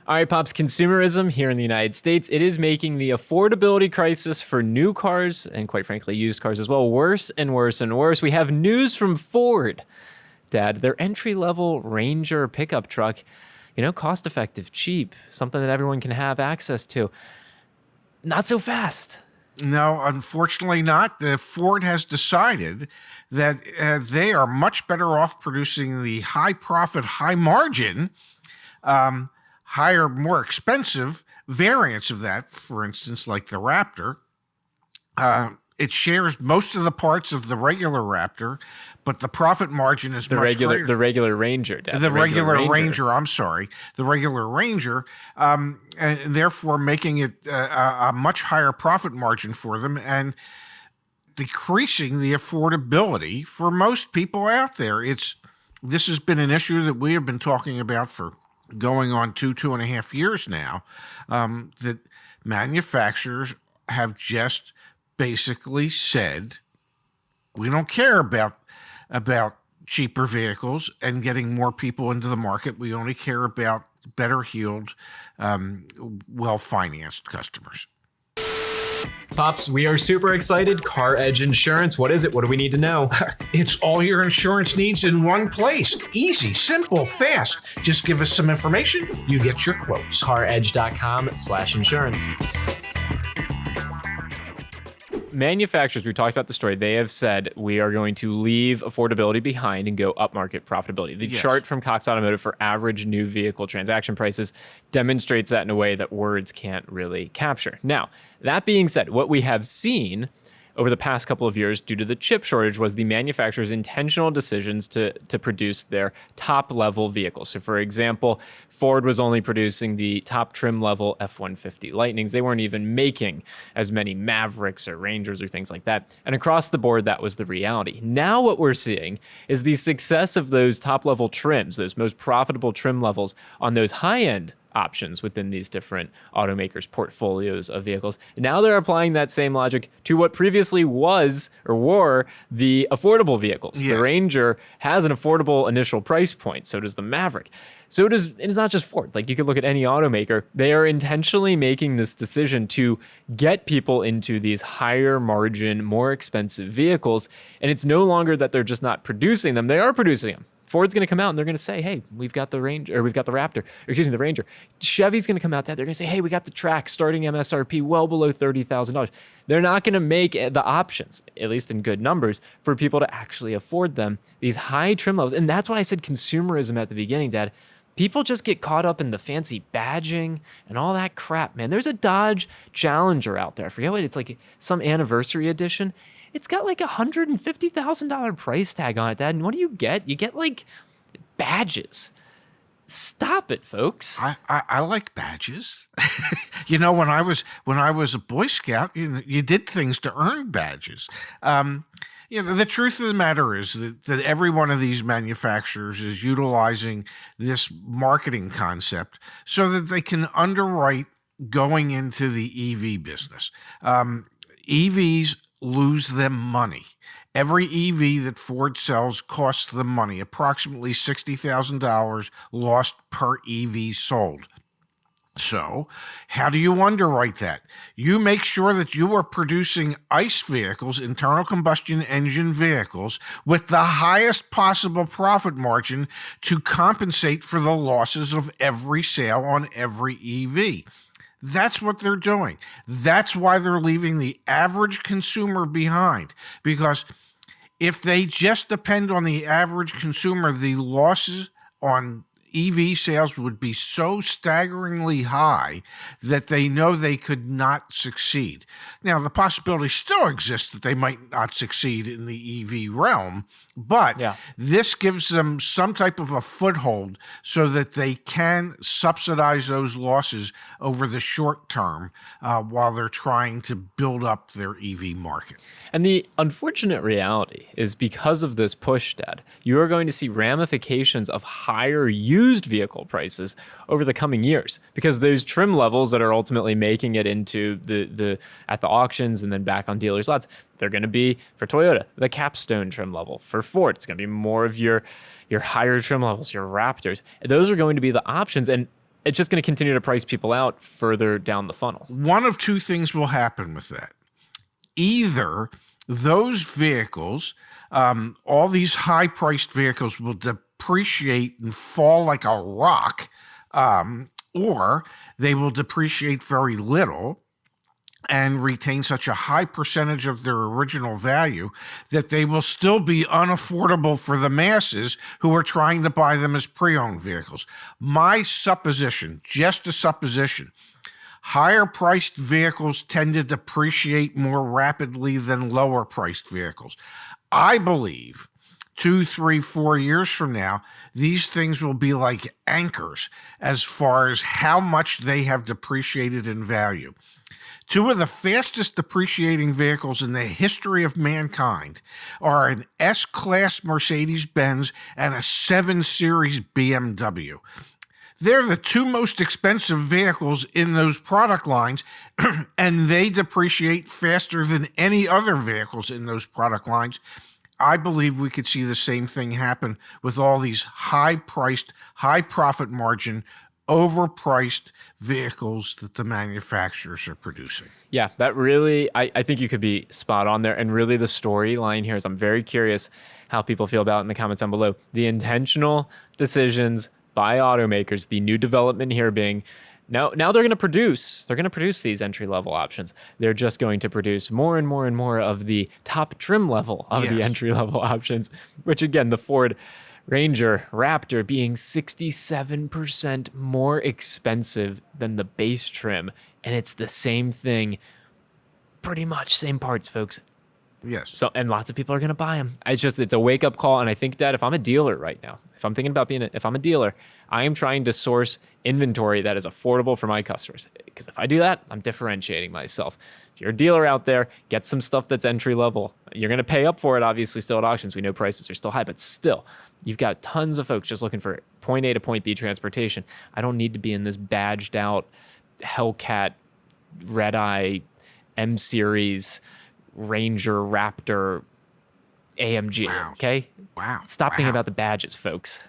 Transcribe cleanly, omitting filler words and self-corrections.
All right, Pops, consumerism here in the United States, it is making the affordability crisis for new cars and quite frankly, used cars as well, worse and worse and worse. We have news from Ford, Dad, their entry-level Ranger pickup truck, cost-effective, cheap, something that everyone can have access to. Not so fast. No, unfortunately not. Ford has decided that they are much better off producing the high profit, high margin, higher, more expensive variants of that, for instance, like the Raptor. It shares most of the parts of the regular Raptor, but the profit margin is much greater. The regular Ranger, Dad. The regular Ranger, I'm sorry. The regular Ranger, and therefore making it a much higher profit margin for them and decreasing the affordability for most people out there. This has been an issue that we have been talking about for going on 2.5 years now, that manufacturers have just basically said, we don't care about cheaper vehicles and getting more people into the market. We only care about better heeled, well-financed customers. Pops, we are super excited. CarEdge Insurance. What is it? What do we need to know? It's all your insurance needs in one place. Easy, simple, fast. Just give us some information. You get your quotes. CarEdge.com/insurance. Manufacturers, we talked about the story, they have said we are going to leave affordability behind and go upmarket profitability. The chart from Cox Automotive for average new vehicle transaction prices demonstrates that in a way that words can't really capture. Now, that being said, what we have seen over the past couple of years due to the chip shortage was the manufacturer's intentional decisions to produce their top-level vehicles. So, for example, Ford was only producing the top trim-level F-150 Lightnings. They weren't even making as many Mavericks or Rangers or things like that. And across the board, that was the reality. Now what we're seeing is the success of those top-level trims, those most profitable trim levels on those high-end options within these different automakers' portfolios of vehicles. Now they're applying that same logic to what previously was or were the affordable vehicles. Yeah. The Ranger has an affordable initial price point. So does the Maverick. So does, it's not just Ford. Like you could look at any automaker. They are intentionally making this decision to get people into these higher margin, more expensive vehicles. And it's no longer that they're just not producing them. They are producing them. Ford's going to come out and they're going to say, hey, we've got the Ranger, or we've got the Raptor, the Ranger. Chevy's going to come out there. They're going to say, hey, we got the Trax starting MSRP well below $30,000. They're not going to make the options, at least in good numbers, for people to actually afford them, these high trim levels. And that's why I said consumerism at the beginning, Dad. People just get caught up in the fancy badging and all that crap, man. There's a Dodge Challenger out there. I forget what it's like, some anniversary edition. It's got like $150,000 price tag on it, Dad. And what do you get? You get like badges. Stop it, folks. I like badges. When I was a Boy Scout, you did things to earn badges. The truth of the matter is that every one of these manufacturers is utilizing this marketing concept so that they can underwrite going into the EV business. EVs lose them money. Every EV that Ford sells costs them money, approximately $60,000 lost per EV sold. So how do you underwrite that? You make sure that you are producing ICE vehicles, internal combustion engine vehicles, with the highest possible profit margin to compensate for the losses of every sale on every EV. That's what they're doing. That's why they're leaving the average consumer behind. Because if they just depend on the average consumer, the losses on EV sales would be so staggeringly high that they know they could not succeed. Now, the possibility still exists that they might not succeed in the EV realm, but this gives them some type of a foothold so that they can subsidize those losses over the short term while they're trying to build up their EV market. And the unfortunate reality is because of this push, Dad, you are going to see ramifications of higher used vehicle prices over the coming years because those trim levels that are ultimately making it into the at the auctions and then back on dealers' lots, they're going to be, for Toyota, the capstone trim level. For Ford, it's going to be more of your higher trim levels, your Raptors. Those are going to be the options. And it's just going to continue to price people out further down the funnel. One of two things will happen with that. Either those vehicles, all these high-priced vehicles will depreciate and fall like a rock, or they will depreciate very little and retain such a high percentage of their original value that they will still be unaffordable for the masses who are trying to buy them as pre-owned vehicles. My supposition, just a supposition, higher priced vehicles tend to depreciate more rapidly than lower priced vehicles. I believe 2, 3, 4 years from now, these things will be like anchors as far as how much they have depreciated in value. Two of the fastest depreciating vehicles in the history of mankind are an S-Class Mercedes-Benz and a 7 Series BMW. They're the two most expensive vehicles in those product lines, and they depreciate faster than any other vehicles in those product lines. I believe we could see the same thing happen with all these high-priced, high-profit margin, overpriced vehicles that the manufacturers are producing. Yeah, that really, I think you could be spot on there. And really the storyline here is I'm very curious how people feel about it in the comments down below. The intentional decisions by automakers, the new development here being, now they're going to produce these entry-level options. They're just going to produce more and more and more of the top trim level of the entry-level options, which again, the Ford Ranger RAPTOR being 67% more expensive than the base trim. And it's the same thing, pretty much same parts, folks. Yes. So, and lots of people are going to buy them. It's a wake up call. And I think that if I'm a dealer right now, if I'm thinking about if I'm a dealer, I am trying to source inventory that is affordable for my customers. Because if I do that, I'm differentiating myself. If you're a dealer out there, get some stuff that's entry level. You're going to pay up for it, obviously, still at auctions. We know prices are still high, but still, you've got tons of folks just looking for point A to point B transportation. I don't need to be in this badged out Hellcat, Red Eye, M Series, Ranger, Raptor, AMG. Wow. Okay? Wow. Stop thinking about the badges, folks.